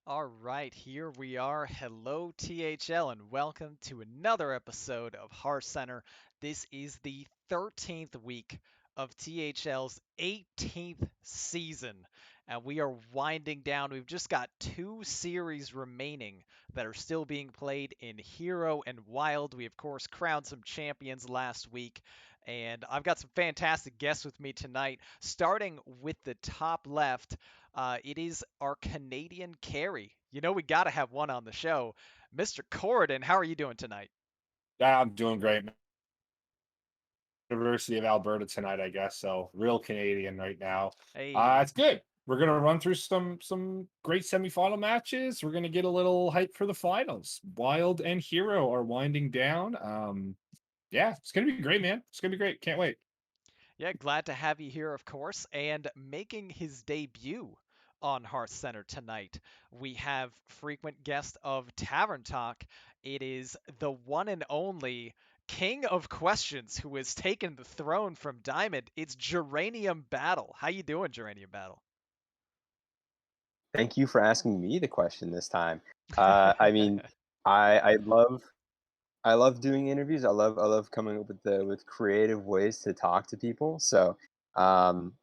All right, here we are. Hello, THL, and welcome to another episode of Hearthcenter. This is the 13th week of THL's 18th season, and we are winding down. We've just got two series remaining that are still being played in Hero and Wild. We, of course, crowned some champions last week, and I've got some fantastic guests with me tonight, starting with the top left. It is our Canadian carry. You know, we got to have one on the show. Mr. Corridon, how are you doing tonight? Yeah, I'm doing great. University of Alberta tonight, I guess. So real Canadian right now. Hey, It's good. We're gonna run through some great semifinal matches. We're gonna get a little hype for the finals. Wild and Hero are winding down. Yeah, it's gonna be great, man. It's gonna be great. Can't wait. yeah, glad to have you here, of course. And making his debut on Hearth Center tonight, we have frequent guest of Tavern Talk. It is the one and only King of Questions who has taken the throne from Diamond. It's Geranium Battle. How you doing, Geranium Battle? Thank you for asking me the question this time. I mean, I love doing interviews. I love coming up with creative ways to talk to people. So um,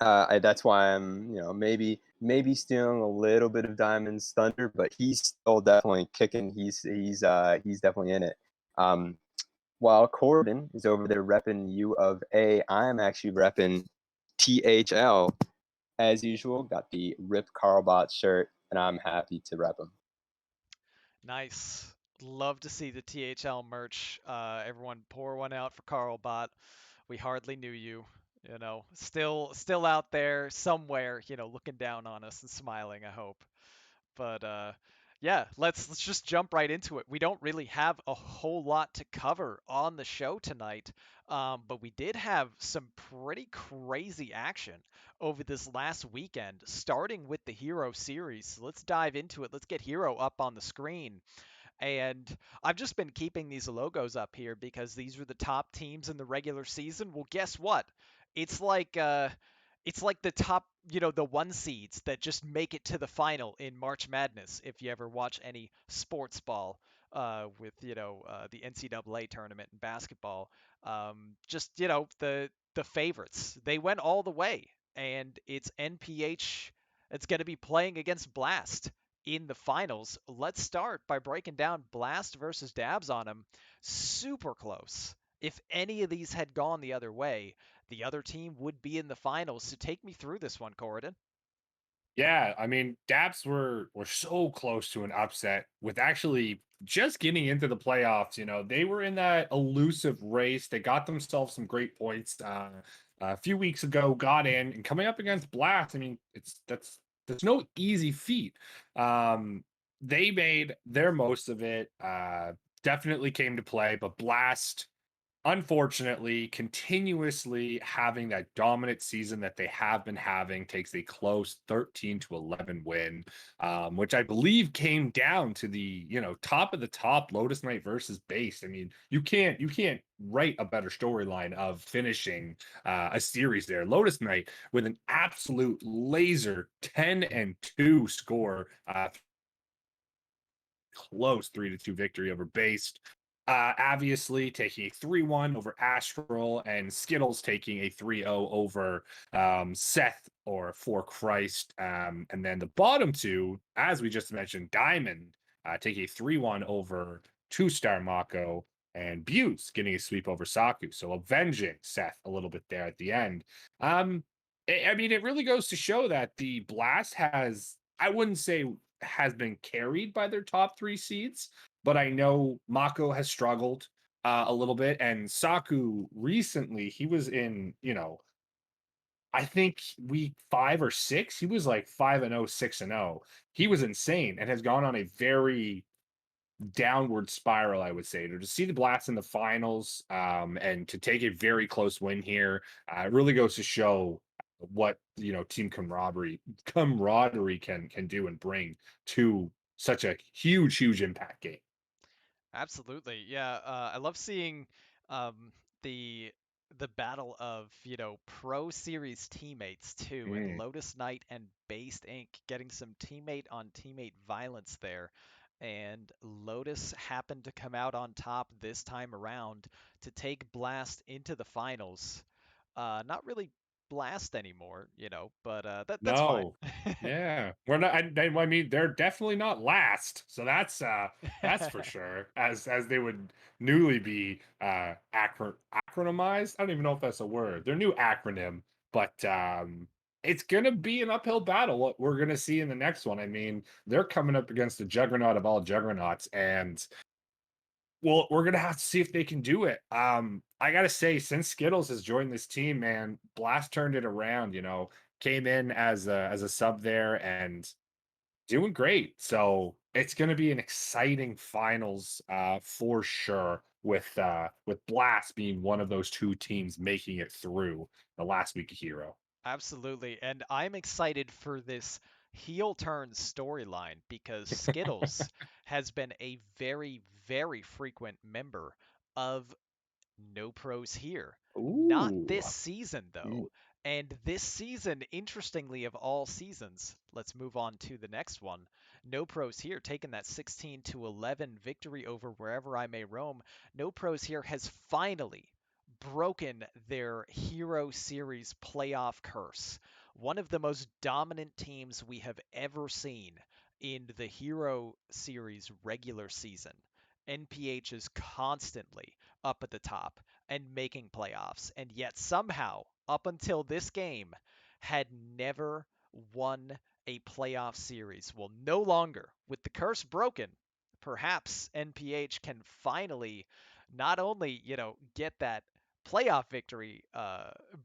that's why I'm maybe stealing a little bit of Diamond's thunder, but he's still definitely kicking. He's definitely in it. Um, while Corden is over there repping U of A, I'm actually repping THL as usual. Got the Rip Carlbot shirt, and I'm happy to rep him. Nice. Love to see the THL merch. Everyone pour one out for Carlbot. We hardly knew you. Still out there somewhere, looking down on us and smiling, I hope. But yeah, let's just jump right into it. We don't really have a whole lot to cover on the show tonight, but we did have some pretty crazy action over this last weekend, starting with the Hero series. So let's dive into it. Let's get Hero up on the screen. And I've just been keeping these logos up here because these are the top teams in the regular season. Well, guess what? It's like the top, the one seeds that just make it to the final in March Madness. If you ever watch any sports ball with the NCAA tournament in basketball, just the favorites, they went all the way, and it's NPH. It's going to be playing against Blast in the finals. Let's start by breaking down Blast versus Dabs on him. Super close. If any of these had gone the other way, the other team would be in the finals. So take me through this one, Corridon. Yeah, I mean, Daps were so close to an upset with actually just getting into the playoffs. They were in that elusive race. They got themselves some great points a few weeks ago, got in, and coming up against Blast. I mean, that's no easy feat. They made their most of it. Definitely came to play, but Blast unfortunately, continuously having that dominant season that they have been having takes a close 13-11 win, which I believe came down to the top of the top Lotus Knight versus Base. I mean, you can't write a better storyline of finishing a series there. Lotus Knight with an absolute laser 10-2 score, close 3-2 victory over Based. Obviously, taking a 3-1 over Astral, and Skittles taking a 3-0 over Seth or For Christ. And then the bottom two, as we just mentioned, Diamond taking a 3-1 over Two Star Mako, and Buse getting a sweep over Saku. So avenging Seth a little bit there at the end. I mean, it really goes to show that the Blast has, I wouldn't say has been carried by their top three seeds, but I know Mako has struggled a little bit, and Saku recently he was in I think week 5 or 6 he was like 5-0, 6-0. He was insane and has gone on a very downward spiral, I would say. To see the Blast in the finals, and to take a very close win here, it really goes to show what team camaraderie can do and bring to such a huge impact game. Absolutely. Yeah. I love seeing um, the the battle of, Pro Series teammates too, and Mm. Lotus Knight and Based Inc. getting some teammate on teammate violence there. And Lotus happened to come out on top this time around to take Blast into the finals. Not really Blast anymore, but that's fine. No. Yeah. We're not I mean, they're definitely not last. So that's for sure. As they would newly be acronymized. I don't even know if that's a word. Their new acronym, but it's gonna be an uphill battle. What we're gonna see in the next one. I mean, they're coming up against the juggernaut of all juggernauts, and well, we're gonna have to see if they can do it. I gotta say, since Skittles has joined this team, man, Blast turned it around. Came in as a sub there and doing great. So it's gonna be an exciting finals for sure. With Blast being one of those two teams making it through the last week of Hero. Absolutely. And I'm excited for this heel turn storyline because Skittles has been a very, very frequent member of No Pros Here. Not Ooh. this season, Mm. though. And this season, interestingly, of all seasons, let's move on to the next one. No Pros Here taking that 16-11 victory over Wherever I May Roam. No Pros Here has finally broken their Hero Series playoff curse. One of the most dominant teams we have ever seen in the Hero Series regular season. NPH is constantly up at the top and making playoffs, and yet somehow, up until this game, had never won a playoff series. Well, no longer. With the curse broken, perhaps NPH can finally not only, get that playoff victory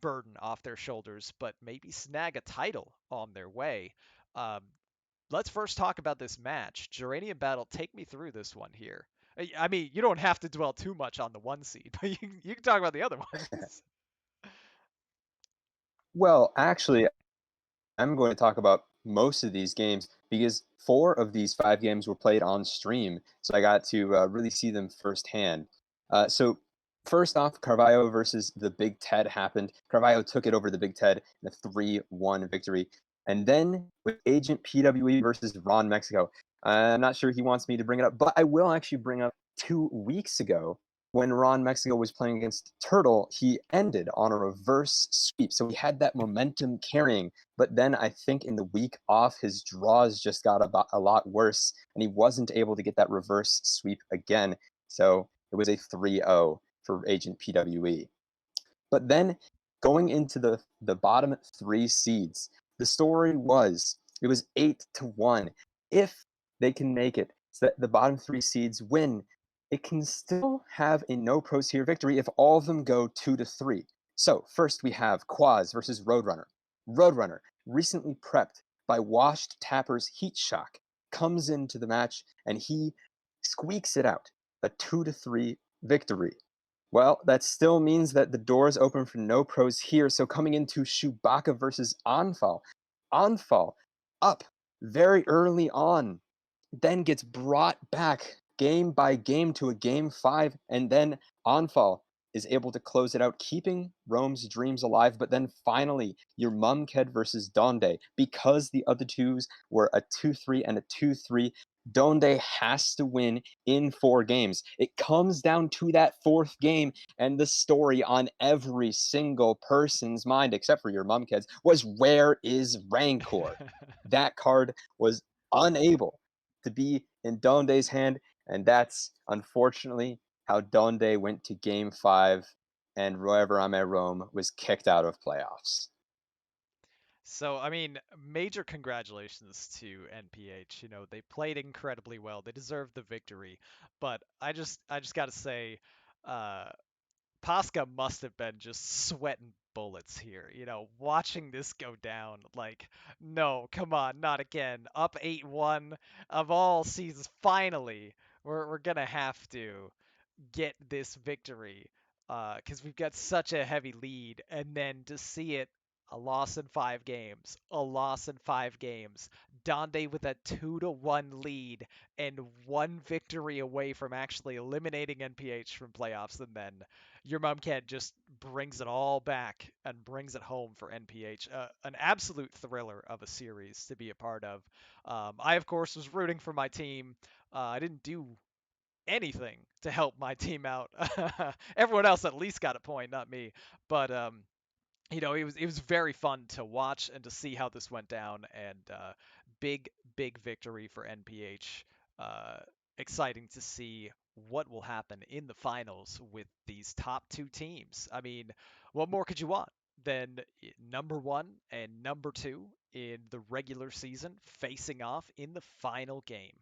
burden off their shoulders, but maybe snag a title on their way. Um, let's first talk about this match. Geranium Battle, take me through this one here. I mean, you don't have to dwell too much on the one seed, but you can talk about the other ones. Well, actually, I'm going to talk about most of these games because 4 of these 5 games were played on stream, so I got to really see them firsthand. So first off, Carvalho versus the Big Ted happened. Carvalho took it over the Big Ted in a 3-1 victory. And then with Agent PWE versus Ron Mexico, I'm not sure he wants me to bring it up, but I will actually bring up 2 weeks ago when Ron Mexico was playing against Turtle, he ended on a reverse sweep. So he had that momentum carrying, but then I think in the week off, his draws just got a lot worse, and he wasn't able to get that reverse sweep again. So it was a 3-0 for Agent PWE. But then going into the bottom 3 seeds, the story was it was 8-1. If they can make it so that the bottom 3 seeds win, it can still have a no pros here victory if all of them go 2-3. So first we have Quaz versus Roadrunner. Roadrunner, recently prepped by Washed Tapper's Heat Shock, comes into the match and he squeaks it out, a 2-3 victory. Well, that still means that the doors open for no pros here. So coming into Chewbacca versus Anfal. Anfal up very early on, then gets brought back game by game to a game 5, and then Anfal is able to close it out, keeping Rome's dreams alive. But then finally, your Mumked versus Donde, because the other twos were a 2-3 and a 2-3. Donde has to win in 4 games. It comes down to that 4th game, and the story on every single person's mind, except for your Mumkeds, was where is Rancor? That card was unable to be in Donde's hand, and that's unfortunately how Donde went to game 5, and Wherever I'm at Rome was kicked out of playoffs. So, I mean, major congratulations to NPH. They played incredibly well. They deserved the victory. But I just got to say, uh, Pasca must have been just sweating bullets here, watching this go down. Like, no, come on, not again. Up 8-1 of all seasons. Finally, we're gonna have to get this victory because we've got such a heavy lead, and then to see it a loss in 5 games, a loss in 5 games, Donde with a 2-1 lead and one victory away from actually eliminating NPH from playoffs, and then your mom can't just brings it all back and brings it home for NPH. An absolute thriller of a series to be a part of. I, of course, was rooting for my team. I didn't do anything to help my team out. Everyone else at least got a point, not me. But it was very fun to watch and to see how this went down. And big victory for NPH. Uh, Exciting to see what will happen in the finals with these top two teams. I mean, what more could you want than number one and number two in the regular season facing off in the final game?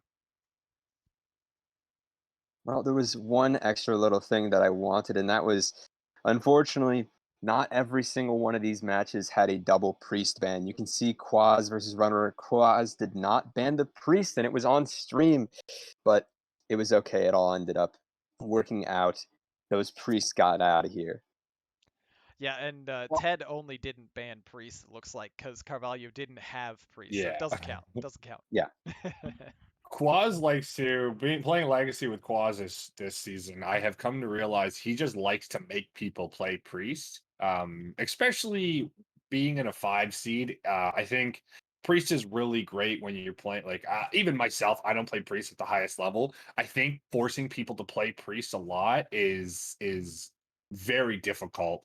Well, there was one extra little thing that I wanted, and that was, unfortunately, not every single one of these matches had a double priest ban. You can see Quaz versus Runner. Quaz did not ban the priest, and it was on stream, but it was okay. It all ended up working out. Those priests got out of here. Yeah, and Well, Ted only didn't ban Priest, it looks like, because Carvalho didn't have Priest, so it Yeah. doesn't count. Doesn't count. yeah. Quaz likes to playing Legacy with Quaz this season. I have come to realize he just likes to make people play Priest. Especially being in a 5 seed. I think Priest is really great when you're playing like even myself, I don't play Priest at the highest level. I think forcing people to play Priest a lot is very difficult.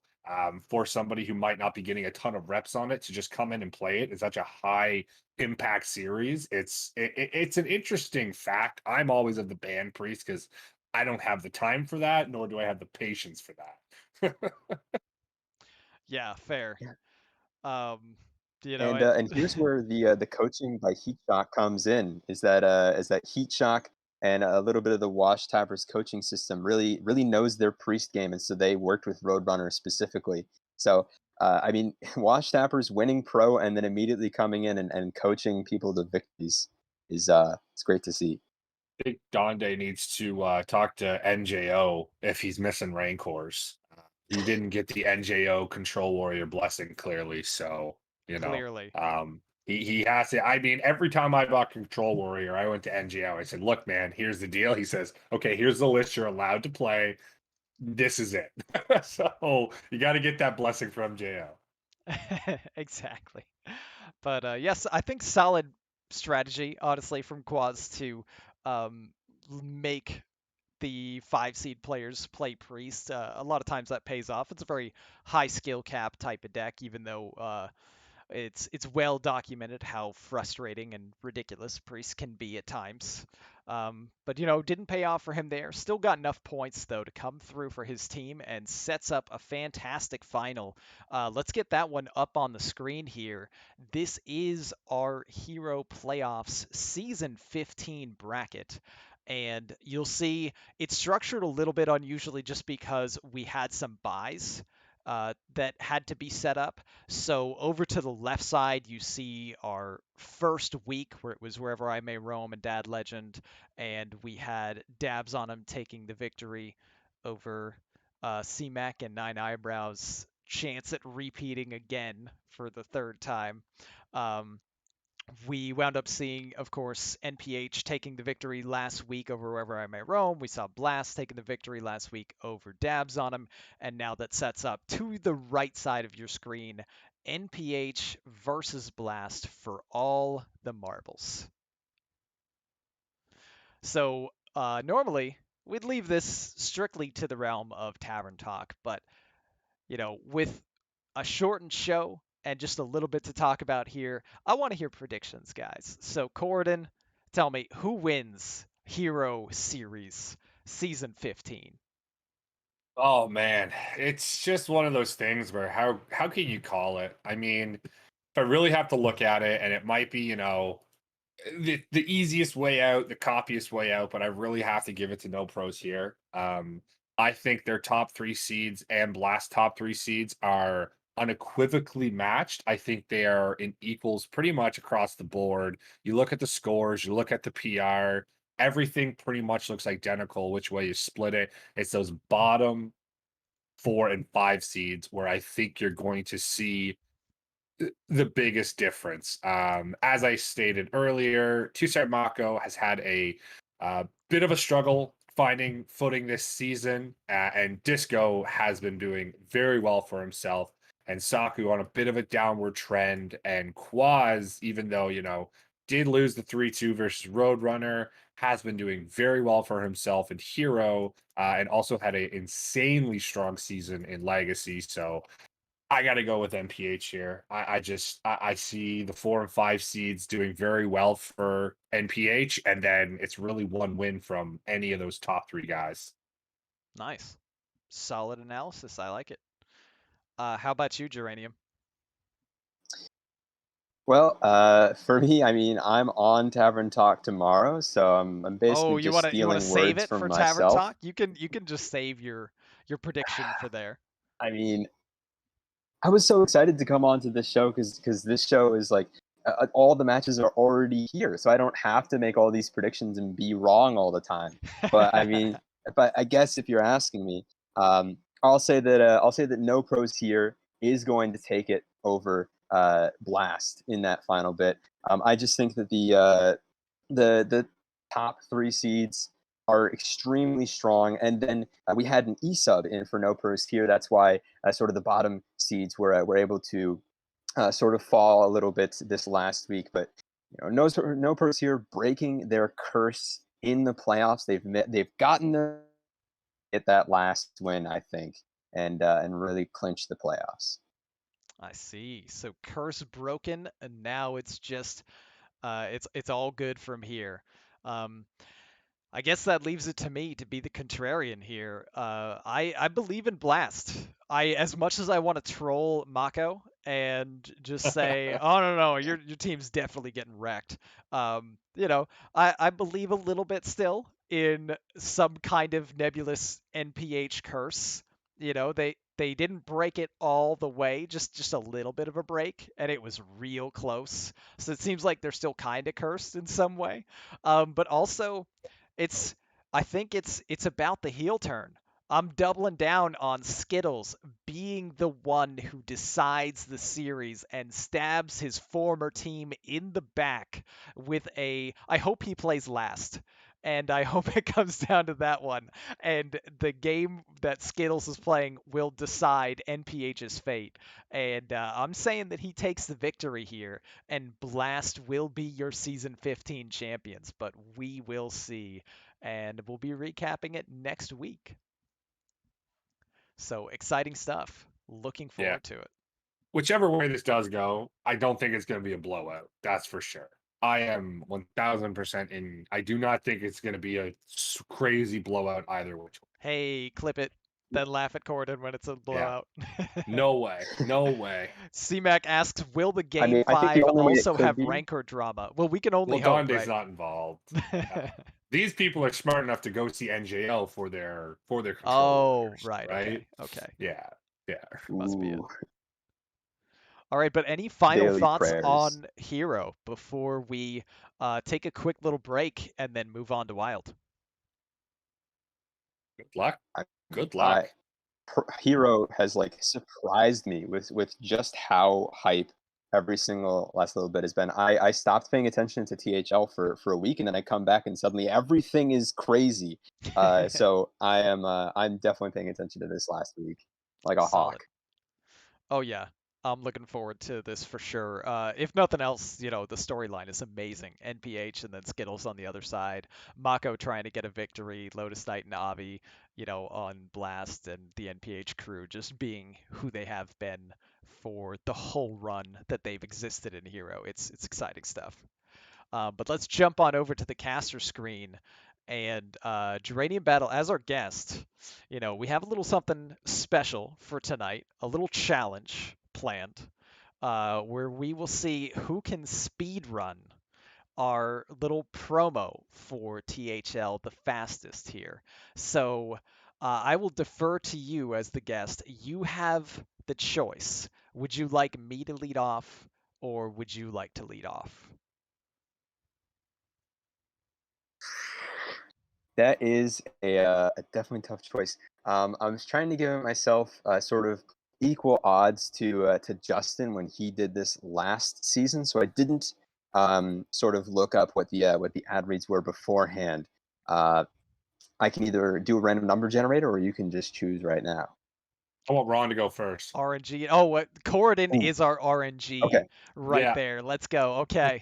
For somebody who might not be getting a ton of reps on it to just come in and play it is such a high impact series. It's an interesting fact. I'm always of the ban priest because I don't have the time for that, nor do I have the patience for that. Yeah, fair. Yeah. Um, And and and here's where the coaching by Heat Shock comes in. Is that Heat Shock and a little bit of the Wash Tappers coaching system really knows their priest game, and so they worked with Roadrunner specifically. So I mean, Wash Tappers winning pro and then immediately coming in and coaching people to victories is it's great to see. I think Donde needs to talk to NJO if he's missing Rancors. He didn't get the NJO Control Warrior blessing clearly, so you know, clearly. he has to. I mean, every time I bought Control Warrior, I went to NJO. I said, "Look, man, here's the deal." He says, "Okay, here's the list you're allowed to play. This is it." So you got to get that blessing from JO. Exactly. But yes, I think solid strategy, honestly, from Quads to um, make the 5 seed players play Priest. A lot of times that pays off. It's a very high skill cap type of deck, even though it's well documented how frustrating and ridiculous Priest can be at times. But didn't pay off for him there. Still got enough points though to come through for his team and sets up a fantastic final. Let's get that one up on the screen here. This is our Hero Playoffs Season 15 bracket. And you'll see it's structured a little bit unusually just because we had some buys that had to be set up. So over to the left side, you see our first week where it was Wherever I May Roam and Dad Legend, and we had Dabs on him taking the victory over C-Mac and Nine Eyebrows. Chance at repeating again for the third time. Um, we wound up seeing, of course, NPH taking the victory last week over Wherever I May Roam. We saw Blast taking the victory last week over Dabs on him. And now that sets up to the right side of your screen NPH versus Blast for all the marbles. So normally we'd leave this strictly to the realm of Tavern Talk, but with a shortened show and just a little bit to talk about here, I want to hear predictions, guys. So, Corden, tell me who wins Hero Series Season 15? Oh man, it's just one of those things where how can you call it? I mean, if I really have to look at it, and it might be, the easiest way out, the copyest way out, but I really have to give it to No Pros here. I think their top 3 seeds and Blast top 3 seeds are unequivocally matched. I think they are in equals pretty much across the board. You look at the scores, you look at the PR, everything pretty much looks identical which way you split it. It's those bottom 4 and 5 seeds where I think you're going to see the biggest difference. As I stated earlier, Two Mako has had a bit of a struggle finding footing this season, and Disco has been doing very well for himself, and Saku on a bit of a downward trend, and Quaz, even though did lose the 3-2 versus Roadrunner, has been doing very well for himself in Hero, and also had an insanely strong season in Legacy. So I got to go with NPH here. I see the 4 and 5 seeds doing very well for NPH, and then it's really one win from any of those top 3 guys. Nice. Solid analysis. I like it. How about you, Geranium? Well, for me, I mean, I'm on Tavern Talk tomorrow, so I'm Oh, basically you just wanna stealing save words it from for Tavern myself. Talk? You can just save your prediction for there. I mean, I was so excited to come onto this show because this show is like all the matches are already here, so I don't have to make all these predictions and be wrong all the time. But I mean, but I guess if you're asking me, I'll say that No Pros here is going to take it over Blast in that final bit. I just think that the top 3 seeds are extremely strong, and then we had an E sub in for No Pros here. That's why sort of the bottom seeds were able to sort of fall a little bit this last week. But no pros here breaking their curse in the playoffs. They've gotten to get that last win, I think, and really clinch the playoffs. I see. So curse broken, and now it's just it's all good from here. Um, I guess that leaves it to me to be the contrarian here. I believe in Blast. As much as I want to troll Mako and just say, oh no, your team's definitely getting wrecked. I believe a little bit still in some kind of nebulous NPH curse. They didn't break it all the way, just a little bit of a break, and it was real close. So it seems like they're still kind of cursed in some way. But also it's I think it's about the heel turn. I'm doubling down on Skittles being the one who decides the series and stabs his former team in the back with I hope he plays last. And I hope it comes down to that one. And the game that Skittles is playing will decide NPH's fate. And I'm saying that he takes the victory here, and Blast will be your season 15 champions. But we will see, and we'll be recapping it next week. So exciting stuff. Looking Yeah. forward to it. Whichever way this does go, I don't think it's going to be a blowout. That's for sure. I am 1000% in. I do not think it's going to be a crazy blowout either which way. Hey, clip it, then laugh at Corden when it's a Yeah. blowout. No way. No way. CMAC asks, will the I Game mean, I think the 5 only way it also could have be. rancor drama? Well, we can only Well, hope, Donde's right? not involved. These people are smart enough to go see NJL for their control Oh, orders, right. right? Okay. Yeah. Yeah. Must be it. Ooh, All right, but any final daily thoughts prayers. on Hero before we take a quick little break and then move on to Wild? Good luck. I, Good I luck. Hero has like surprised me with just how hype every single last little bit has been. I stopped paying attention to THL for a week, and then I come back and suddenly everything is crazy. So I'm definitely paying attention to this last week like a Solid. hawk. Oh yeah, I'm looking forward to this for sure. If nothing else, the storyline is amazing. NPH and then Skittles on the other side. Mako trying to get a victory. Lotus Knight and Avi, on Blast, and the NPH crew just being who they have been for the whole run that they've existed in Hero. It's exciting stuff. But let's jump on over to the caster screen and Geranium Battle as our guest. We have a little something special for tonight, a little challenge planned where we will see who can speed run our little promo for THL the fastest here. So I will defer to you as the guest. You have the choice. Would you like me to lead off, or would you like to lead off? That is a definitely tough choice. I was trying to give myself sort of equal odds to Justin when he did this last season, so I didn't sort of look up what the ad reads were beforehand. Uh, I can either do a random number generator, or you can just choose right now. I want Ron to go first. RNG. Oh, what Corridon Ooh, is our RNG okay. right Yeah. there. Let's go. Okay.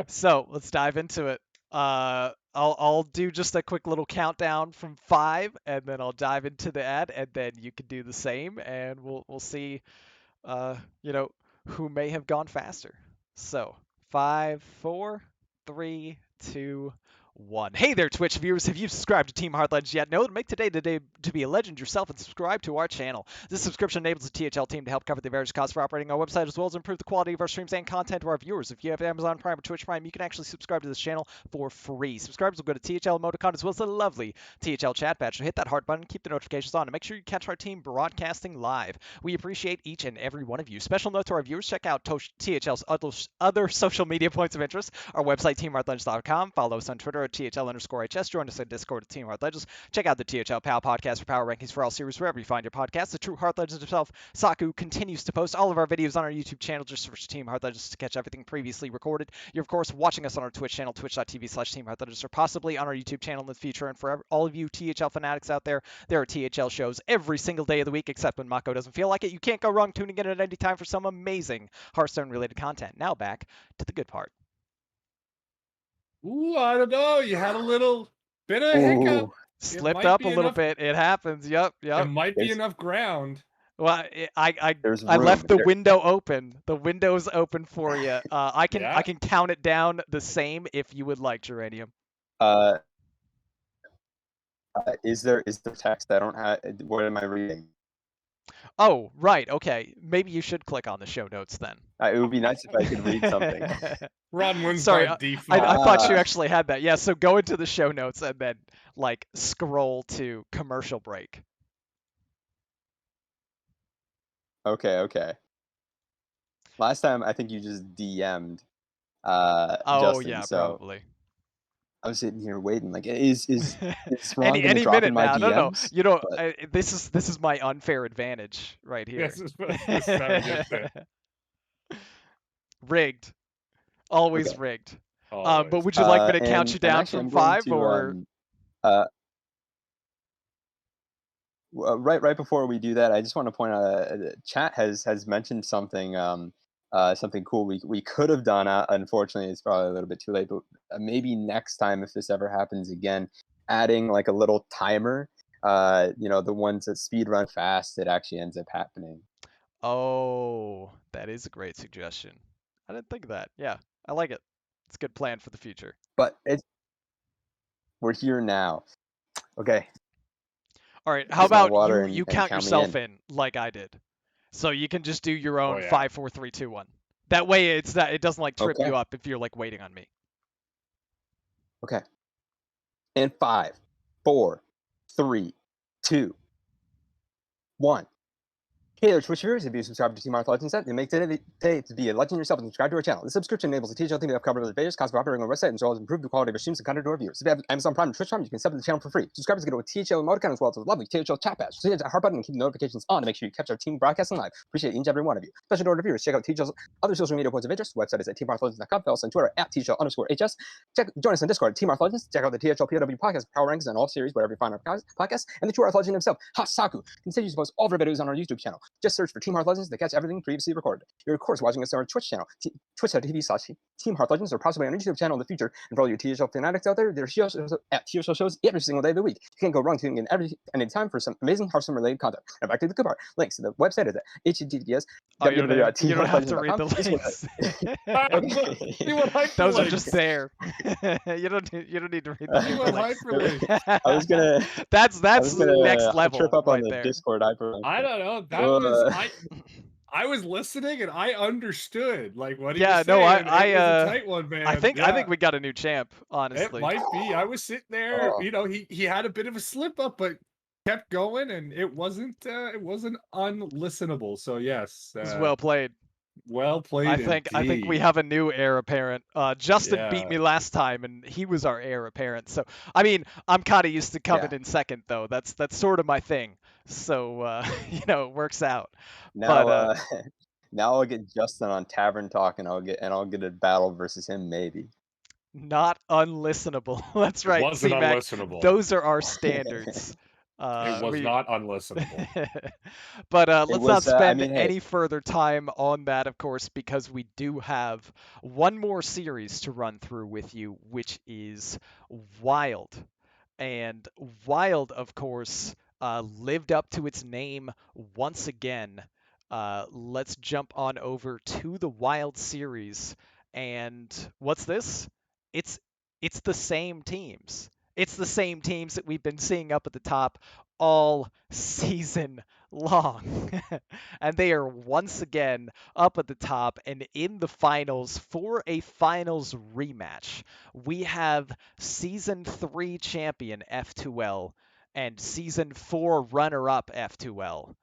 So let's dive into it. I'll do just a quick little countdown from 5, and then I'll dive into the ad, and then you can do the same, and we'll see, you know, who may have gone faster. So 5, 4, 3, 2, 1. Hey there, Twitch viewers. Have you subscribed to Team Hard Legends yet? No, make today the day to be a legend yourself and subscribe to our channel. This subscription enables the THL team to help cover the various costs for operating our website, as well as improve the quality of our streams and content to our viewers. If you have Amazon Prime or Twitch Prime, you can actually subscribe to this channel for free. Subscribers will go to THL emoticon as well as the lovely THL chat badge. So hit that heart button, keep the notifications on, and make sure you catch our team broadcasting live. We appreciate each and every one of you. Special note to our viewers, check out THL's other social media points of interest, our website, teamheartlegends.com. Follow us on Twitter at THL_HS. Join us on Discord at Team Heart Legends. Check out the THL Pal podcast for power rankings for all series wherever you find your podcasts. The true Heart Legends himself, Saku, continues to post all of our videos on our YouTube channel. Just search Team Heart Legends to catch everything previously recorded. You're, of course, watching us on our Twitch channel, twitch.tv/Team Heart Legends, or possibly on our YouTube channel in the future. And for all of you THL fanatics out there, there are THL shows every single day of the week, except when Mako doesn't feel like it. You can't go wrong tuning in at any time for some amazing Hearthstone-related content. Now back to the good part. Ooh, I don't know. You had a little bit of a hiccup. Ooh, Slipped might up be a little enough- bit. It happens. Yep. It might be There's- enough ground. Well, there's I room. left the There- window open. The window's open for you. I can Yeah. count it down the same if you would like, Geranium. Is there text? I don't have. What am I reading? Oh, right. Okay. Maybe you should click on the show notes then. It would be nice if I could read something. Ron wins Sorry, by I default. thought you actually had that. Yeah, so go into the show notes and then like scroll to commercial break. Okay. Last time I think you just DM'd Oh Justin, yeah, so probably. I was sitting here waiting. Like, is Ron gonna any drop in minute my now. No. DMs? You know, But- this is my unfair advantage right here. This is very good shit. Rigged. Always Okay. rigged. Always. But would you like me to count and- you and down actually, from I'm going 5 to, or right before we do that, I just want to point out chat has mentioned something something cool we could have done. Unfortunately, it's probably a little bit too late, but maybe next time, if this ever happens again, adding like a little timer. The ones that speed run fast, it actually ends up happening. Oh, that is a great suggestion. I didn't think of that. Yeah, I like it. It's a good plan for the future. But we're here now. Okay. All right, how Get my about water you and count count me yourself in like I did. So you can just do your own yeah. 5, 4, 3, 2, 1. That way it doesn't like trip Okay. you up if you're like waiting on me. Okay. In 5, 4, 3, 2, 1. Hey there, Twitch viewers. If you subscribe to Team Hearth Legends, then make today to be a legend yourself and subscribe to our channel. This subscription enables the THL team to have covered the various costs of operating our website, as well as improve the quality of our streams and content to our viewers. If you have Amazon Prime and Twitch Prime, you can sub to the channel for free. Subscribers get a THL emoticon as well as a lovely THL chat badge. So hit that heart button and keep the notifications on to make sure you catch our team broadcasting live. Appreciate each and every one of you. Special to our viewers, check out THL's other social media points of interest. The website is at teamhearthlegends.com. Follow us on Twitter at THL_HS. Join us on Discord at Team Hearth Legends. Check out the THL POW podcast, Power Rankings, and all series, wherever you find our podcasts. And the true Hearth Legend himself, Saku, continues to post all of our videos on our YouTube channel. Just search for Team Hearth Legends to catch everything previously recorded. You're, of course, watching us on our Twitch channel, twitch.tv/Team Hearth Legends, or possibly on our YouTube channel in the future. And for all you THL fanatics out there, there are shows at THL shows every single day of the week. You can't go wrong tuning in any time for some amazing Hearthstone-related content. Now back to the good part. Links to the website is at https. Oh, you don't have to read the links. You want hyperlinks. Those are just there. you don't need to read You want the hyperlinks. I was gonna. That's Trip next level up right on the there. Discord hyperlink. I don't know. That was I was listening and I understood like what he was saying. No, It was a tight one, man. I think Yeah. we got a new champ, It honestly. might be. I was sitting there, Oh. you know, he had a bit of a slip up, but kept going, and it wasn't unlistenable. So yes, It was well played. well played. I think we indeed. have a new heir apparent. Justin beat Yeah. me last time, and he was our heir apparent. So I mean, I'm kind of used to coming Yeah. in second, though. That's sort of my thing. So it works out. Now, But now I'll get Justin on Tavern Talk, and I'll get a battle versus him, maybe. Not unlistenable. That's It right, wasn't C-Mac. unlistenable. Those are our standards. It was We not unlistenable. But It let's not was. I spend mean, hey, any further time on that, of course, because we do have one more series to run through with you, which is Wild. And Wild, of course, lived up to its name once again. Let's jump on over to the Wild series. And what's this? It's it's the same teams. It's the same teams that we've been seeing up at the top all season long. And they are once again up at the top and in the finals for a finals rematch. We have Season 3 champion F2L and Season 4 runner up F2L.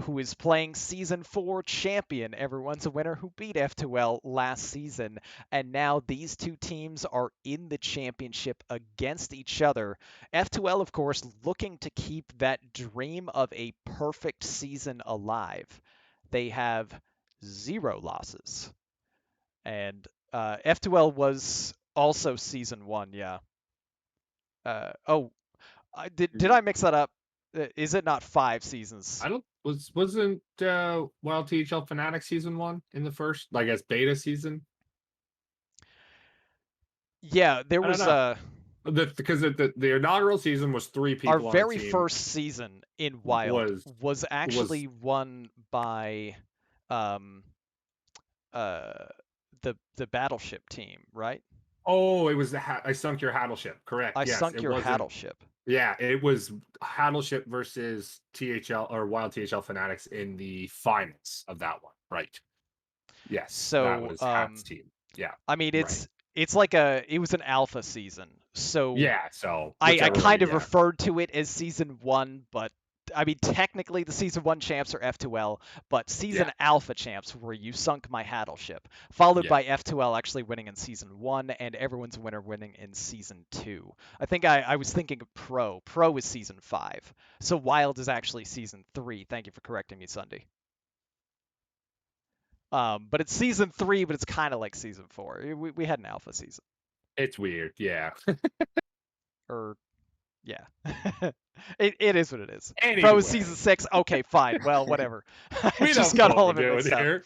Who is playing Season 4 champion, everyone's a winner, who beat F2L last season. And now these two teams are in the championship against each other. F2L, of course, looking to keep that dream of a perfect season alive. They have 0 losses. And F2L was also Season 1, yeah. Oh, did I mix that up? Is it not 5 seasons? I don't wasn't Wild THL Fnatic season 1 in the first, I guess, beta season? Yeah, there I don't was know. Because the inaugural season was 3 our people on a very team. first season in Wild was actually won by um uh the Battleship team, right? Oh, it was I sunk your Hattleship. Correct. I Yes, sunk it your wasn't. Hattleship. Yeah, it was Hattleship versus THL or Wild THL Fanatics in the finals of that one. Right. Yes, that So was Hat's team. Yeah. I mean Right. it's like it was an alpha season. So Yeah. So I whichever way. kind of Yeah. referred to it as Season 1, but I mean, technically the Season 1 champs are F2L, but Yeah. Season Alpha champs were You Sunk My Hattleship, followed Yeah. by F2L actually winning in Season 1, and Everyone's Winner winning in Season 2. I think I was thinking of Pro. Pro is Season 5. So Wild is actually Season 3. Thank you for correcting me, Sunday. But it's Season 3, but it's kind of like Season 4. We had an Alpha season. It's weird. Yeah. Or yeah. It is what it is. Pro is season Anyway, 6. Okay, fine. Well, whatever. I we just don't know got what all we're of it doing mixed up. here.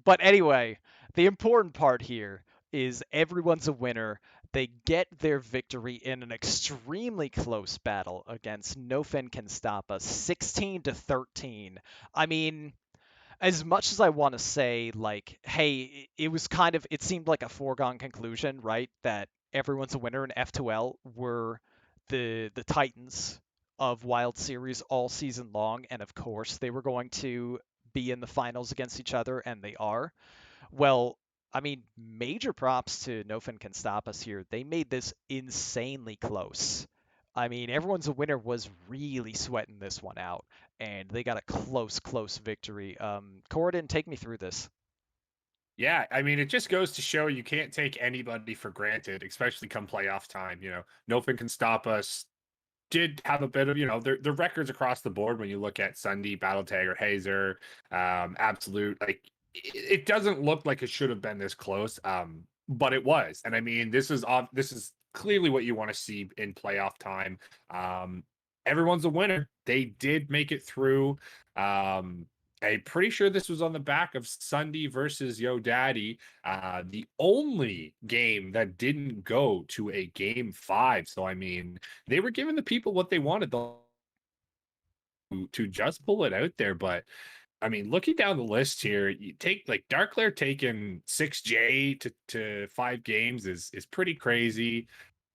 But anyway, the important part here is everyone's a winner. They get their victory in an extremely close battle against No Fin Can Stop Us, 16-13. I mean, as much as I want to say, like, hey, it was kind of, it seemed like a foregone conclusion, right? That everyone's a winner and F2L were the Titans of Wild Series all season long, and of course they were going to be in the finals against each other, and they are. Well, I mean, major props to No Fin Can Stop Us here. They made this insanely close. I mean, everyone's a winner was really sweating this one out, and they got a close victory. Corridon, take me through this. Yeah, I mean, it just goes to show you can't take anybody for granted, especially come playoff time. Nothing can stop us. Did have a bit of, their records across the board when you look at Sunday, Battle Tag, or Hazer, Absolute. Like, it doesn't look like it should have been this close, but it was. And I mean, this is clearly what you want to see in playoff time. Everyone's a winner. They did make it through. I'm pretty sure this was on the back of Sunday versus Yo Daddy, the only game that didn't go to a game 5. So I mean, they were giving the people what they wanted to just pull it out there. But I mean, looking down the list here, you take like Darklair taking 6J to 5 games is pretty crazy.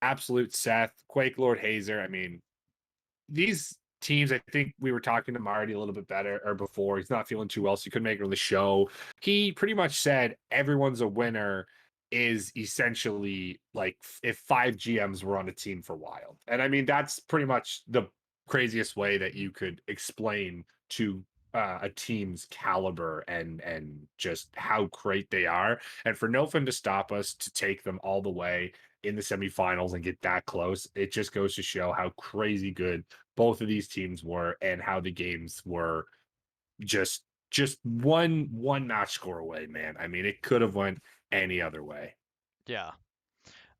Absolute Seth, Quake Lord Hazer. I mean, these teams, I think we were talking to Marty a little bit better or before. He's not feeling too well, so he couldn't make it on the show. He pretty much said everyone's a winner is essentially like if 5 GMs were on a team for Wild. And I mean, that's pretty much the craziest way that you could explain to a team's caliber and just how great they are. And for Nofin to stop us to take them all the way in the semifinals and get that close, it just goes to show how crazy good both of these teams were and how the games were just one match score away, man. I mean, it could have went any other way. Yeah.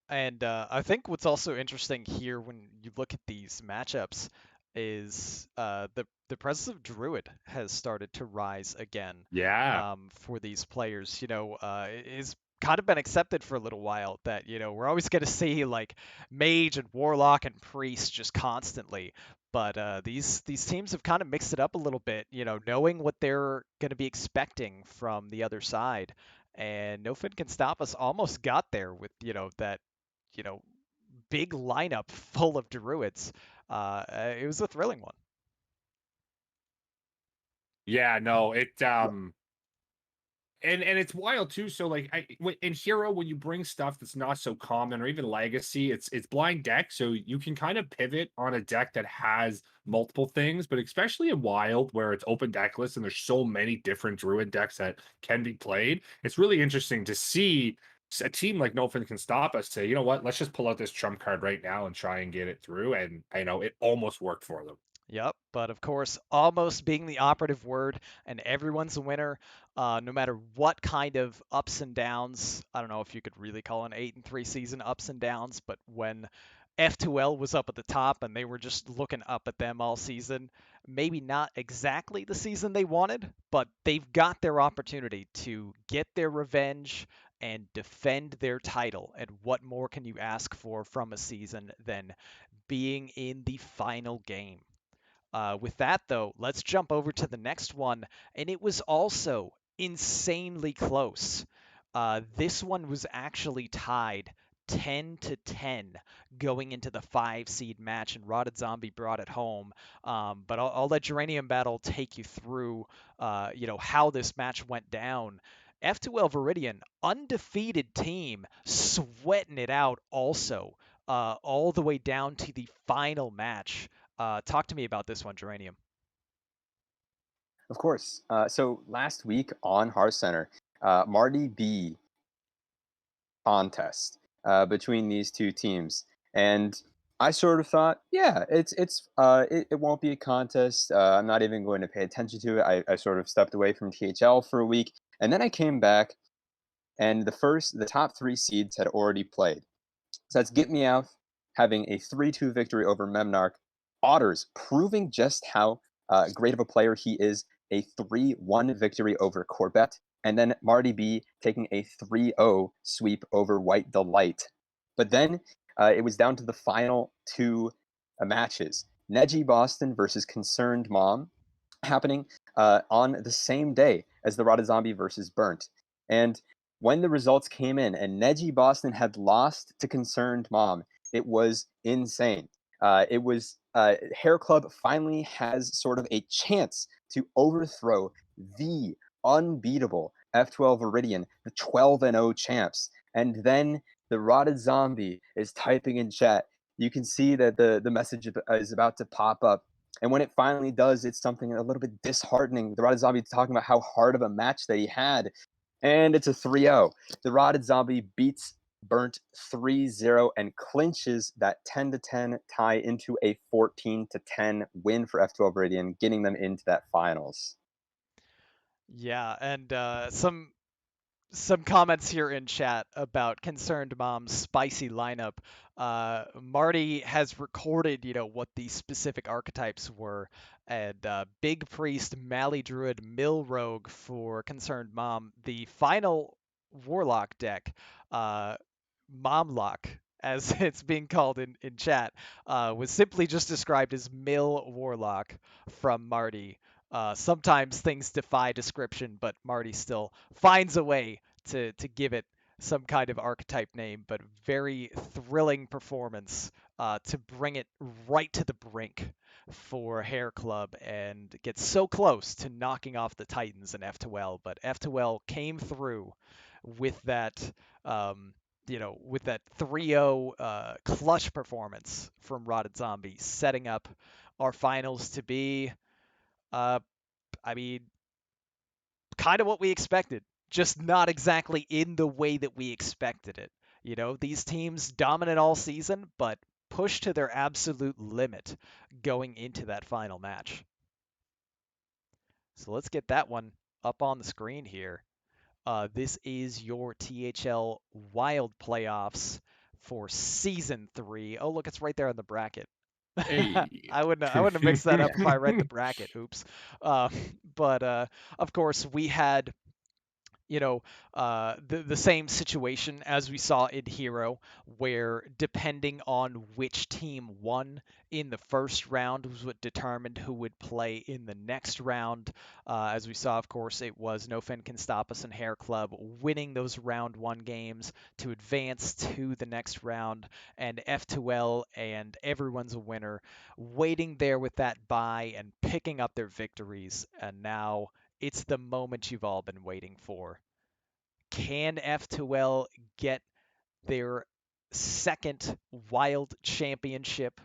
And I think what's also interesting here when you look at these matchups is the presence of Druid has started to rise again Yeah. for these players. Is kind of been accepted for a little while that we're always going to see like Mage and Warlock and Priest just constantly. But these teams have kind of mixed it up a little bit, knowing what they're going to be expecting from the other side. And No Fin Can Stop Us almost got there with that you know, big lineup full of druids. It was a thrilling one. Yeah, no, and it's wild too. So like in Hero, when you bring stuff that's not so common, or even Legacy, it's blind deck, so you can kind of pivot on a deck that has multiple things. But especially in Wild, where it's open deck list and there's so many different Druid decks that can be played, it's really interesting to see a team like Nofin Can Stop Us say, you know what, let's just pull out this trump card right now and try and get it through. And I know it almost worked for them. Yep, but of course, almost being the operative word, and everyone's a winner, no matter what kind of ups and downs. I don't know if you could really call an 8-3 season ups and downs, but when F2L was up at the top and they were just looking up at them all season, maybe not exactly the season they wanted, but they've got their opportunity to get their revenge and defend their title. And what more can you ask for from a season than being in the final game? With that, though, let's jump over to the next one. And it was also insanely close. This one was actually tied 10 to 10 going into the 5 seed match, and Rotted Zombie brought it home. But I'll let Geranium Battle take you through, how this match went down. F2L Viridian, undefeated team, sweating it out also, all the way down to the final match. Talk to me about this one, Geranium. Of course. So last week on Hearthcenter, Marty B contest between these two teams, and I sort of thought, yeah, it won't be a contest. I'm not even going to pay attention to it. I sort of stepped away from THL for a week, and then I came back, and the top three seeds had already played. So that's Get Me Out having a 3-2 victory over Memnarch. Otters proving just how great of a player he is, a 3-1 victory over Corbett. And then Marty B taking a 3-0 sweep over White Delight. But then it was down to the final two matches. Neji Boston versus Concerned Mom happening on the same day as the Rotted Zombie versus Burnt. And when the results came in and Neji Boston had lost to Concerned Mom, it was insane. It was Hair Club finally has sort of a chance to overthrow the unbeatable F12 Viridian, the 12-0 champs. And then the Rotted Zombie is typing in chat. You can see that the message is about to pop up. And when it finally does, it's something a little bit disheartening. The Rotted Zombie talking about how hard of a match that he had, and it's a 3-0. The Rotted Zombie beats Burnt 3-0 and clinches that 10 to 10 tie into a 14 to 10 win for F12 Radiant, getting them into that finals. Yeah, and some comments here in chat about Concerned Mom's spicy lineup. Marty has recorded, what the specific archetypes were, and Big Priest, Mally Druid, Mill Rogue for Concerned Mom. The final Warlock deck, uh, Momlock, as it's being called in chat, was simply just described as Mill Warlock from Marty. Sometimes things defy description, but Marty still finds a way to give it some kind of archetype name, but very thrilling performance to bring it right to the brink for Hair Club and get so close to knocking off the Titans in F2L. But F2L came through with that. With that 3-0 clutch performance from Rotted Zombie, setting up our finals to be, uh, I mean, kind of what we expected, just not exactly in the way that we expected it. These teams dominant all season, but pushed to their absolute limit going into that final match. So let's get that one up on the screen here. This is your THL Wild playoffs for season 3. Oh, look, it's right there on the bracket. Hey. I wouldn't have mixed that up if I read Yeah. the bracket. Oops. Uh, but of course, we had you know, the same situation as we saw in Hero, where depending on which team won in the first round was what determined who would play in the next round. As we saw, of course, it was No Fin Can Stop Us and Hair Club winning those round 1 games to advance to the next round, and F2L and Everyone's a Winner waiting there with that bye and picking up their victories. And now it's the moment you've all been waiting for. Can F2L get their second Wild Championship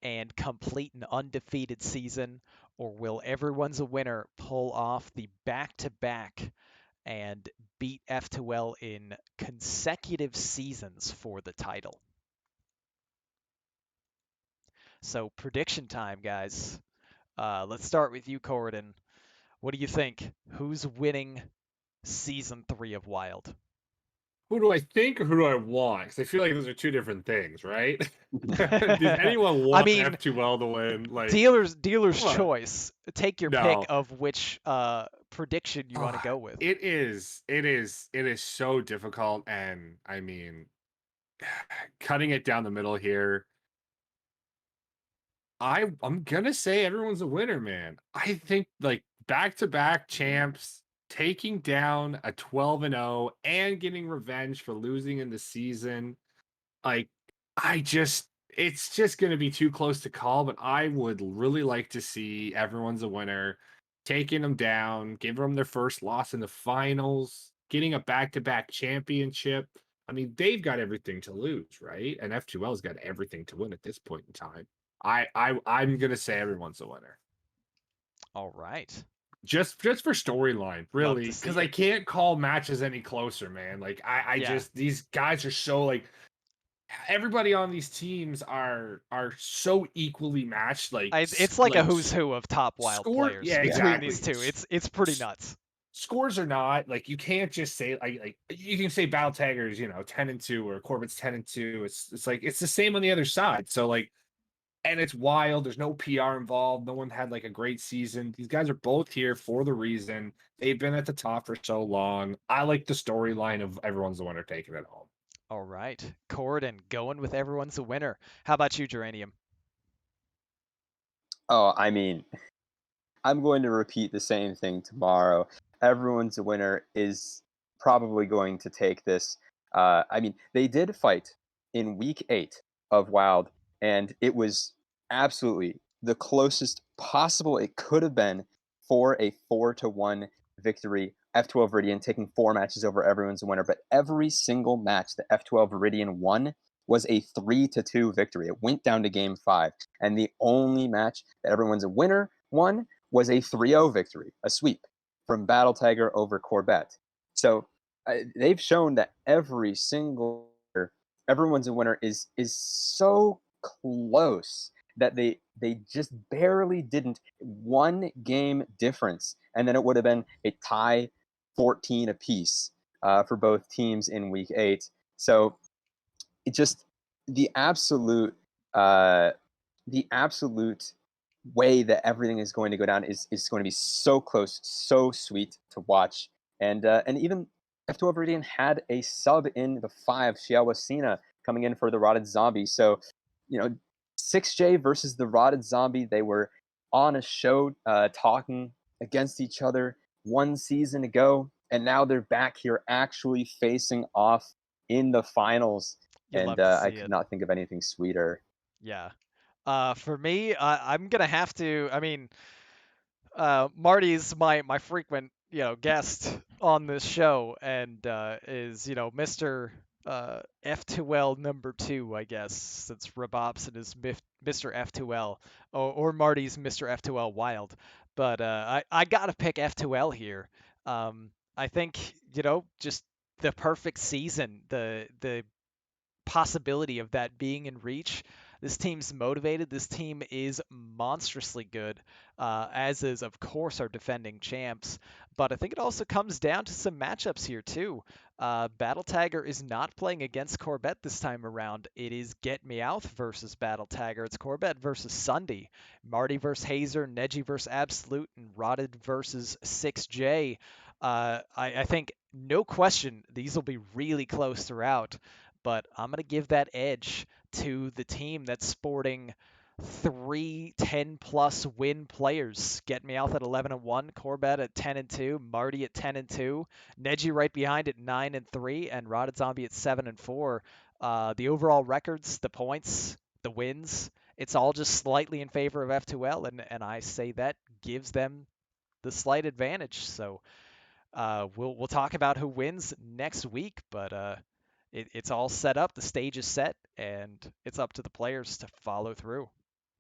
and complete an undefeated season? Or will Everyone's a Winner pull off the back to back and beat F2L in consecutive seasons for the title? So, prediction time, guys. Let's start with you, Corridon. What do you think? Who's winning season 3 of Wild? Who do I think or who do I want? Because I feel like those are two different things, right? Does anyone I want mean, F2L to win? Like, dealer's come on. choice. Take your pick No. of which prediction you want to go with. It is so difficult. And I mean, cutting it down the middle here, I'm gonna say everyone's a winner, man. I think like back-to-back champs taking down a 12-0 and getting revenge for losing in the season. Like, it's just going to be too close to call, but I would really like to see everyone's a winner, taking them down, giving them their first loss in the finals, getting a back-to-back championship. I mean, they've got everything to lose, right? And F2L's got everything to win at this point in time. I'm gonna say everyone's a winner. All right. Just for storyline, Love to really, because see I it. can't call matches any closer, man. Like I Yeah. just these guys are so like everybody on these teams are so equally matched. It's like a who's who of top wild Score, players yeah, Yeah. between these exactly. two. It's pretty nuts. Scores are not like you can't just say like you can say Battle Taggers, 10-2 or Corbett's 10-2. It's like it's the same on the other side. So like, and it's wild. There's no PR involved. No one had like a great season. These guys are both here for the reason they've been at the top for so long. I like the storyline of everyone's the winner taking it home. All right. Corden going with everyone's a winner. How about you, Geranium? Oh, I mean, I'm going to repeat the same thing tomorrow. Everyone's a winner is probably going to take this. I mean, they did fight in week 8 of Wild, and it was absolutely the closest possible it could have been for a 4-1 victory. F12 Viridian taking 4 matches over everyone's a winner, but every single match that F12 Viridian won was a 3-2 victory. It went down to game 5, and the only match that everyone's a winner won was a 3-0 victory, a sweep from Battle Tiger over Corvette. So they've shown that every single everyone's a winner is so close that they just barely didn't. One game difference, and then it would have been a tie 14 apiece for both teams in week 8. So it just the absolute uh, the absolute way that everything is going to go down is going to be so close, so sweet to watch. And even F12 Viridian had a sub in the 5, Shiawa Sina, coming in for the Rotted Zombie. So, 6J versus the Rotted Zombie, they were on a show talking against each other 1 season ago, and now they're back here actually facing off in the finals. You And love to I see could it. not think of anything sweeter. Yeah. For me, I'm gonna have to. I mean, Marty's my frequent guest on this show and is Mr. F2L number 2, I guess, since Robopson is Mr. F2L or Marty's Mr. F2L Wild. But I gotta pick F2L here. I think just the perfect season, the possibility of that being in reach. This team's motivated. This team is monstrously good, as is, of course, our defending champs. But I think it also comes down to some matchups here, too. Battle Tagger is not playing against Corbett this time around. It is Get Meowth versus Battle Tagger. It's Corbett versus Sunday, Marty versus Hazer, Neji versus Absolute, and Rotted versus 6J. I think, no question, these will be really close throughout, but I'm going to give that edge to the team that's sporting three 10-plus win players. Get Me Out at 11-1, Corbett at 10-2, Marty at 10-2, Neji right behind at 9-3, and Rotted Zombie at 7-4. The overall records, the points, the wins, it's all just slightly in favor of F2L, and I say that gives them the slight advantage. So we'll talk about who wins next week, but it's all set up. The stage is set, and it's up to the players to follow through.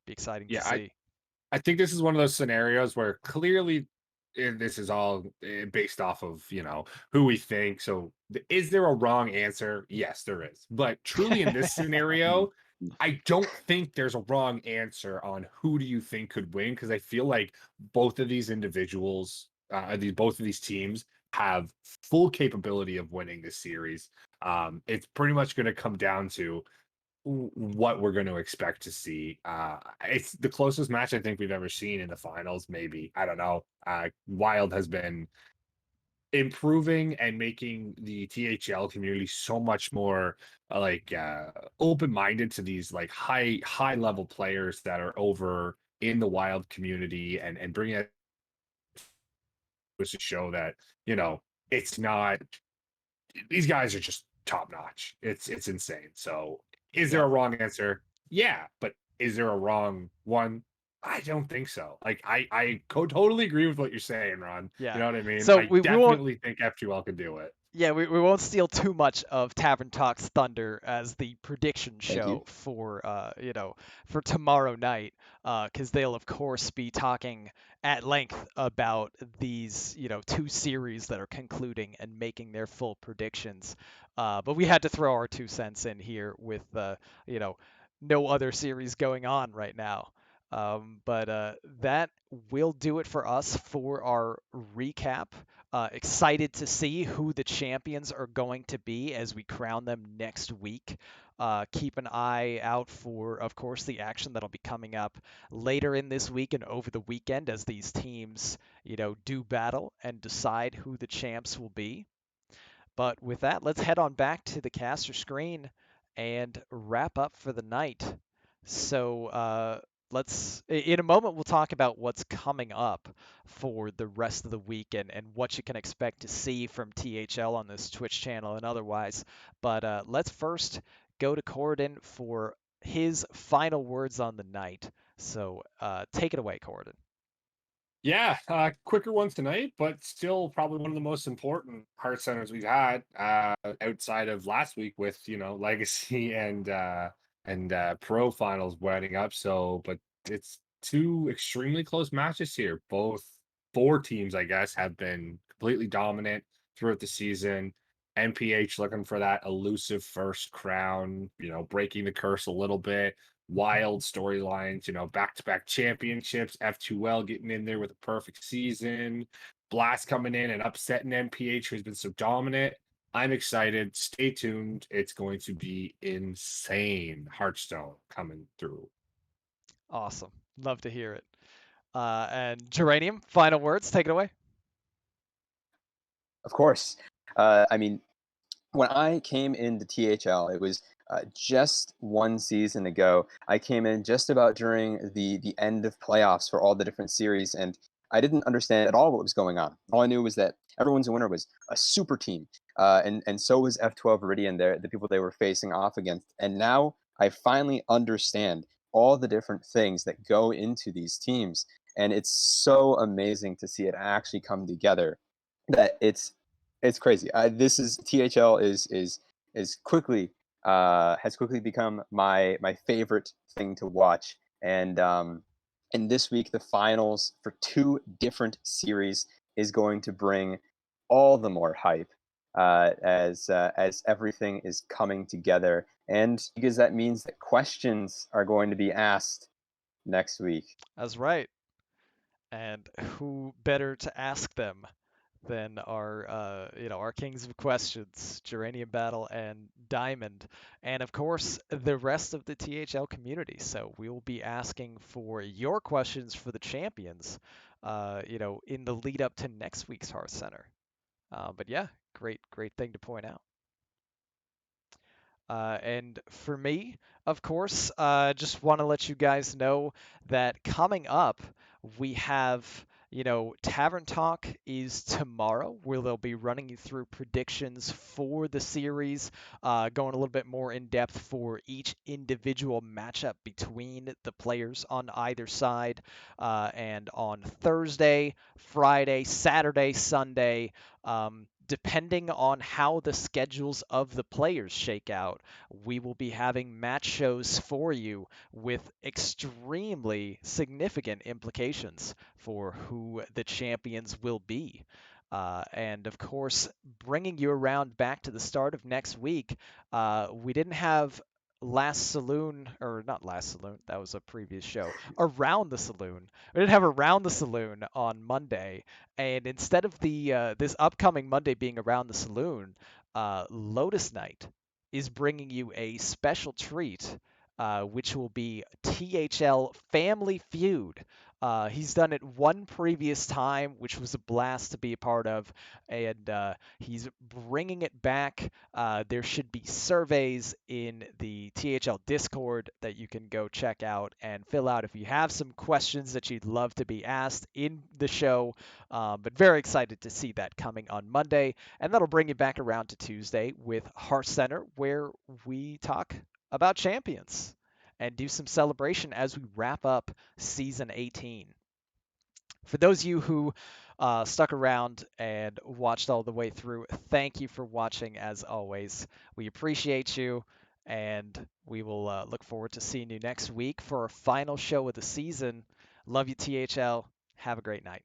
Be exciting to Yeah, see. I think this is one of those scenarios where clearly this is all based off of, who we think. So is there a wrong answer? Yes, there is. But truly in this Mm, scenario, mm. I don't think there's a wrong answer on who do you think could win, because I feel like both of these individuals, both of these teams have full capability of winning this series. It's pretty much going to come down to what we're going to expect to see. It's the closest match I think we've ever seen in the finals. Maybe, I don't know. Wild has been improving and making the THL community so much more open minded to these like high level players that are over in the Wild community, and bringing it to show that it's not, these guys are just top notch. It's insane. So, is there Yeah, a wrong answer? Yeah, but is there a wrong one? I don't think so. Like totally agree with what you're saying, Ron. You yeah. know what I mean? So I we won't definitely think F2L could do it. Yeah, we won't steal too much of Tavern Talk's thunder as the prediction Thank you. show for tomorrow night, because they'll of course be talking at length about these two series that are concluding and making their full predictions. But we had to throw our 2 cents in here with you know no other series going on right now. But that will do it for us for our recap. Excited to see who the champions are going to be as we crown them next week. Keep an eye out for, of course, the action that'll be coming up later in this week and over the weekend as these teams, do battle and decide who the champs will be. But with that, let's head on back to the caster screen and wrap up for the night. So in a moment, we'll talk about what's coming up for the rest of the week and what you can expect to see from THL on this Twitch channel and otherwise. But let's first go to Corridon for his final words on the night. So take it away, Corridon. Yeah, quicker one tonight, but still probably one of the most important heart centers we've had outside of last week with Legacy and Pro finals winding up. So, but it's two extremely close matches here. Both four teams, I guess, have been completely dominant throughout the season. NPH looking for that elusive first crown, breaking the curse a little bit. Wild storylines, back-to-back championships, F2L getting in there with a perfect season, Blast coming in and upsetting NPH, who's been so dominant. I'm excited. Stay tuned. It's going to be insane. Hearthstone coming through. Awesome. Love to hear it. And Geranium, final words. Take it away. Of course. I mean, when I came into THL, it was just one season ago. I came in just about during the end of playoffs for all the different series, and I didn't understand at all what was going on. All I knew was that everyone's winner was a super team, and so was F12 Viridian, the people they were facing off against. And now I finally understand all the different things that go into these teams, and it's so amazing to see it actually come together. That it's crazy. This is THL is quickly has quickly become my favorite thing to watch. And this week the finals for two different series is going to bring all the more hype. as everything is coming together, and because that means that questions are going to be asked next week. That's right. And who better to ask them than our our kings of questions, Geranium Battle and Diamond, and of course the rest of the THL community. So we will be asking for your questions for the champions, in the lead up to next week's Hearth Center. But yeah, great thing to point out. And for me, of course, just want to let you guys know that coming up, we have, Tavern Talk is tomorrow, where they'll be running you through predictions for the series, going a little bit more in depth for each individual matchup between the players on either side. And on Thursday, Friday, Saturday, Sunday, depending on how the schedules of the players shake out, we will be having match shows for you with extremely significant implications for who the champions will be. And of course, bringing you around back to the start of next week, we didn't have Last Saloon, or not Last Saloon, that was a previous show. Around the Saloon. We didn't have Around the Saloon on Monday, and instead of the this upcoming Monday being Around the Saloon, Lotus Knight is bringing you a special treat, which will be THL Family Feud. He's done it one previous time, which was a blast to be a part of, and he's bringing it back. There should be surveys in the THL Discord that you can go check out and fill out if you have some questions that you'd love to be asked in the show. But very excited to see that coming on Monday, and that'll bring you back around to Tuesday with Hearthcenter, where we talk about champions and do some celebration as we wrap up season 18. For those of you who stuck around and watched all the way through, thank you for watching as always. We appreciate you, and we will look forward to seeing you next week for our final show of the season. Love you, THL. Have a great night.